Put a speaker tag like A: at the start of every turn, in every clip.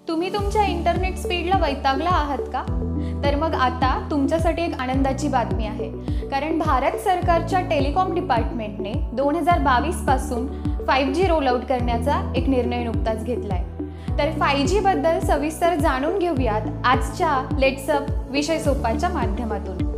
A: तुम्ही तुमच्या इंटरनेट स्पीडला वैतागला आहात का? तर मग आता तुमच्यासाठी एक आनंदाची बातमी आहे, कारण भारत सरकारच्या टेलिकॉम डिपार्टमेंटने 2022 पासून 5G रोल आउट करण्याचा एक निर्णय नुकताच घेतलाय। तर 5G बद्दल सविस्तर जाणून घेऊयात आजच्या लेट्स अप विषय सोपाच्या माध्यमातून।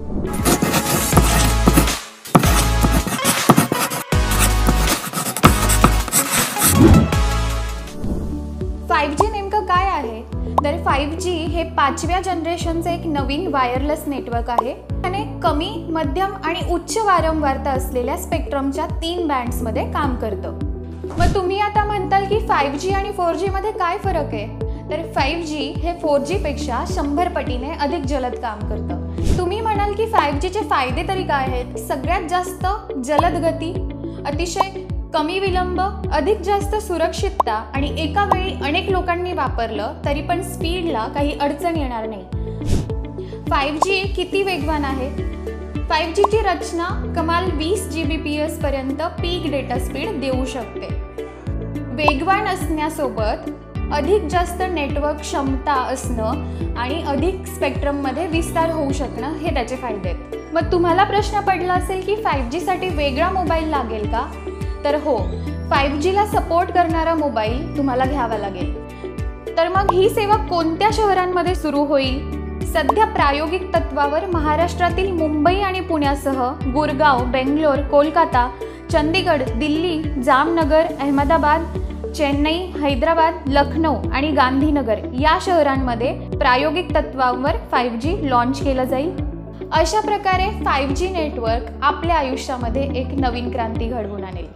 A: 5G नेमकं काय आहे? तर 5G हे 5व्या जनरेशनचे एक नवीन वायरलेस नेटवर्क आहे। त्याने कमी, मध्यम आणि उच्च वारंवारता असलेल्या स्पेक्ट्रमच्या 3 बँड्समध्ये काम करतं। मग तुम्ही आता म्हणताल की 5G आणि 4G मध्ये काय फरक आहे? तर 5G हे 4G पेक्षा 100 पटीने अधिक जलद काम करतं। तुम्ही म्हणाल की 5G चे फायदे तरी काय आहेत? सगळ्यात जास्त जलद गती, अतिशय कमी विलंब, अधिक जास्त सुरक्षितता आणि एका वेळी अनेक लोकांनी वापरलं तरी पण स्पीडला काही अडचण येणार नाही। 5G किती वेगवान आहे? 5G ची रचना कमाल 20 Gbps पर्यंत पीक डेटा स्पीड देऊ शकते। वेगवान असण्यासोबत अधिक जास्त नेटवर्क क्षमता असणं आणि अधिक स्पेक्ट्रममध्ये विस्तार होऊ शकणं हे त्याचे फायदे आहेत। मग तुम्हाला प्रश्न पडला असेल की 5G साठी वेगळा मोबाईल लागेल का? तर हो, 5G ला सपोर्ट करणारा मोबाईल तुम्हाला घ्यावा लागेल। तर मग ही सेवा कोणत्या शहरांमध्ये सुरू होईल? सध्या प्रायोगिक तत्वावर महाराष्ट्रातील मुंबई आणि पुण्यासह गुरगाव, बेंगलोर, कोलकाता, चंदीगड, दिल्ली, जामनगर, अहमदाबाद, चेन्नई, हैदराबाद, लखनौ आणि गांधीनगर या शहरांमध्ये प्रायोगिक तत्वावर 5G लॉन्च केलं जाईल। अशा प्रकारे 5G नेटवर्क आपल्या आयुष्यामध्ये एक नवीन क्रांती घडवून आणेल।